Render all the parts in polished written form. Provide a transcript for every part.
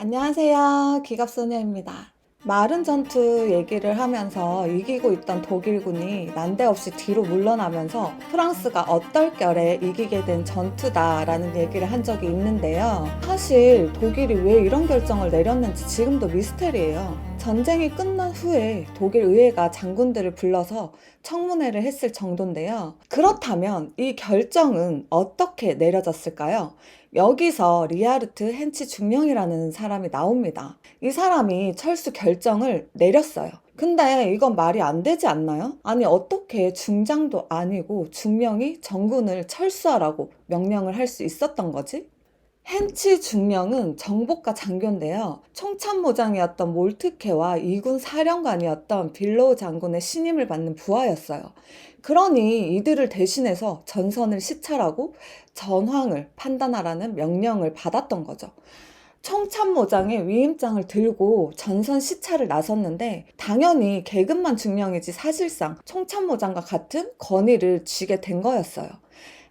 안녕하세요. 기갑소녀입니다. 마른 전투 얘기를 하면서 이기고 있던 독일군이 난데없이 뒤로 물러나면서 프랑스가 얼떨결에 이기게 된 전투다라는 얘기를 한 적이 있는데요. 사실 독일이 왜 이런 결정을 내렸는지 지금도 미스테리예요. 전쟁이 끝난 후에 독일 의회가 장군들을 불러서 청문회를 했을 정도인데요. 그렇다면 이 결정은 어떻게 내려졌을까요? 여기서 리하르트 헨치 중령이라는 사람이 나옵니다. 이 사람이 철수 결정을 내렸어요. 근데 이건 말이 안 되지 않나요? 아니, 어떻게 중장도 아니고 중령이 전군을 철수하라고 명령을 할 수 있었던 거지? 헨치 중령은 정복과 장교인데요. 총참모장이었던 몰트케와 2군 사령관이었던 빌로우 장군의 신임을 받는 부하였어요. 그러니 이들을 대신해서 전선을 시찰하고 전황을 판단하라는 명령을 받았던 거죠. 총참모장의 위임장을 들고 전선 시찰을 나섰는데 당연히 계급만 중령이지 사실상 총참모장과 같은 권위를 쥐게 된 거였어요.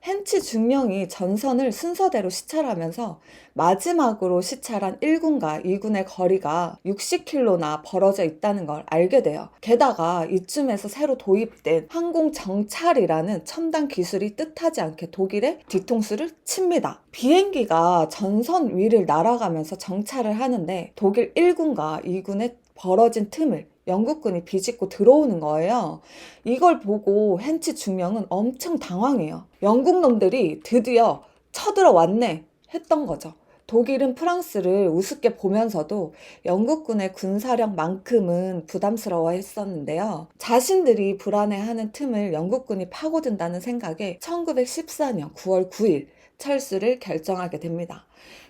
헨치 중령이 전선을 순서대로 시찰하면서 마지막으로 시찰한 1군과 2군의 거리가 60km나 벌어져 있다는 걸 알게 돼요. 게다가 이쯤에서 새로 도입된 항공정찰이라는 첨단 기술이 뜻하지 않게 독일의 뒤통수를 칩니다. 비행기가 전선 위를 날아가면서 정찰을 하는데 독일 1군과 2군의 벌어진 틈을 영국군이 비집고 들어오는 거예요. 이걸 보고 헨치 중령은 엄청 당황해요. 영국 놈들이 드디어 쳐들어왔네 했던 거죠. 독일은 프랑스를 우습게 보면서도 영국군의 군사력만큼은 부담스러워 했었는데요. 자신들이 불안해하는 틈을 영국군이 파고든다는 생각에 1914년 9월 9일 철수를 결정하게 됩니다.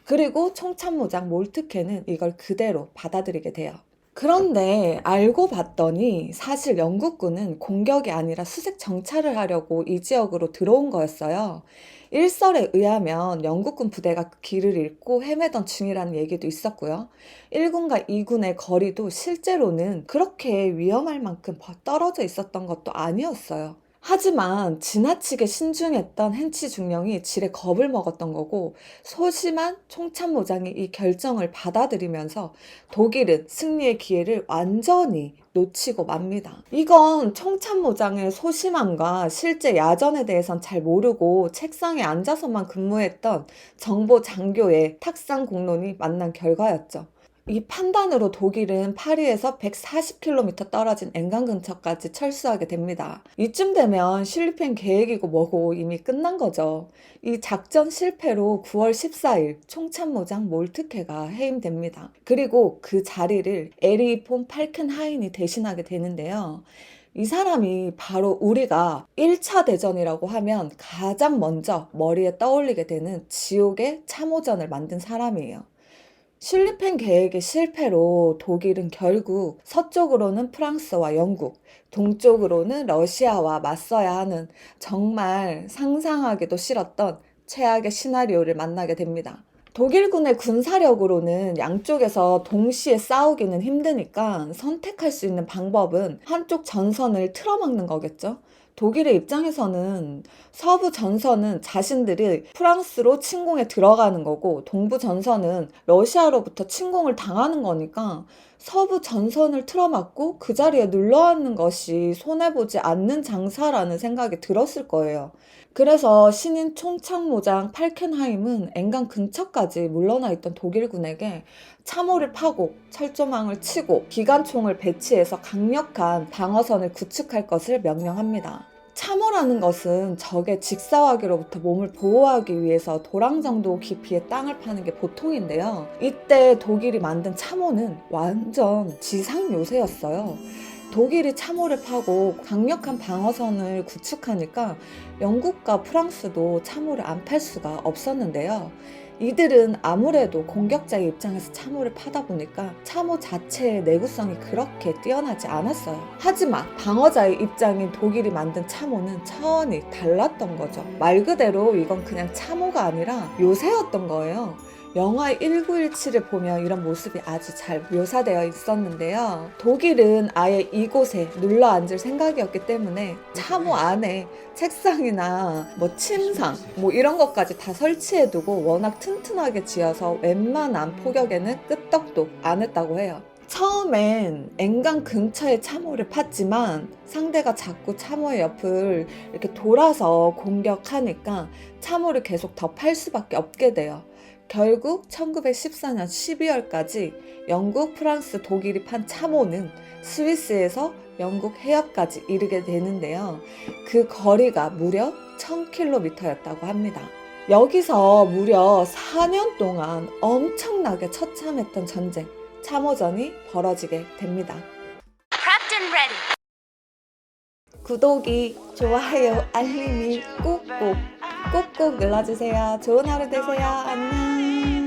그리고 총참모장 몰트케는 이걸 그대로 받아들이게 돼요. 그런데 알고 봤더니 사실 영국군은 공격이 아니라 수색 정찰을 하려고 이 지역으로 들어온 거였어요. 일설에 의하면 영국군 부대가 그 길을 잃고 헤매던 중이라는 얘기도 있었고요. 1군과 2군의 거리도 실제로는 그렇게 위험할 만큼 떨어져 있었던 것도 아니었어요. 하지만 지나치게 신중했던 헨치 중령이 지레 겁을 먹었던 거고 소심한 총참모장이 이 결정을 받아들이면서 독일은 승리의 기회를 완전히 놓치고 맙니다. 이건 총참모장의 소심함과 실제 야전에 대해선 잘 모르고 책상에 앉아서만 근무했던 정보 장교의 탁상 공론이 만난 결과였죠. 이 판단으로 독일은 파리에서 140km 떨어진 엔강 근처까지 철수하게 됩니다. 이쯤 되면 실리펜 계획이고 뭐고 이미 끝난 거죠. 이 작전 실패로 9월 14일 총참모장 몰트케가 해임됩니다. 그리고 그 자리를 에리 폰 팔켄하인이 대신하게 되는데요. 이 사람이 바로 우리가 1차 대전이라고 하면 가장 먼저 머리에 떠올리게 되는 지옥의 참호전을 만든 사람이에요. 실리펜 계획의 실패로 독일은 결국 서쪽으로는 프랑스와 영국, 동쪽으로는 러시아와 맞서야 하는 정말 상상하기도 싫었던 최악의 시나리오를 만나게 됩니다. 독일군의 군사력으로는 양쪽에서 동시에 싸우기는 힘드니까 선택할 수 있는 방법은 한쪽 전선을 틀어막는 거겠죠. 독일의 입장에서는 서부 전선은 자신들이 프랑스로 침공에 들어가는 거고 동부 전선은 러시아로부터 침공을 당하는 거니까 서부 전선을 틀어막고 그 자리에 눌러앉는 것이 손해보지 않는 장사라는 생각이 들었을 거예요. 그래서 신인 총참모장 팔켄하임은 엔강 근처까지 물러나 있던 독일군에게 참호를 파고 철조망을 치고 기관총을 배치해서 강력한 방어선을 구축할 것을 명령합니다. 참호라는 것은 적의 직사화기로부터 몸을 보호하기 위해서 도랑 정도 깊이의 땅을 파는 게 보통인데요. 이때 독일이 만든 참호는 완전 지상 요새였어요. 독일이 참호를 파고 강력한 방어선을 구축하니까 영국과 프랑스도 참호를 안 팔 수가 없었는데요. 이들은 아무래도 공격자의 입장에서 참호를 파다 보니까 참호 자체의 내구성이 그렇게 뛰어나지 않았어요. 하지만 방어자의 입장인 독일이 만든 참호는 차원이 달랐던 거죠. 말 그대로 이건 그냥 참호가 아니라 요새였던 거예요. 영화 1917을 보면 이런 모습이 아주 잘 묘사되어 있었는데요. 독일은 아예 이곳에 눌러 앉을 생각이었기 때문에 참호 안에 책상이나 뭐 침상 뭐 이런 것까지 다 설치해두고 워낙 튼튼하게 지어서 웬만한 폭격에는 끄떡도 안 했다고 해요. 처음엔 엔강 근처에 참호를 팠지만 상대가 자꾸 참호의 옆을 이렇게 돌아서 공격하니까 참호를 계속 더 팔 수밖에 없게 돼요. 결국 1914년 12월까지 영국, 프랑스, 독일이 판 참호는 스위스에서 영국 해협까지 이르게 되는데요. 그 거리가 무려 1000km였다고 합니다. 여기서 무려 4년 동안 엄청나게 처참했던 전쟁, 참호전이 벌어지게 됩니다. 구독이, 좋아요, 알림이 꼭꼭 눌러주세요. 좋은 하루 되세요. 안녕.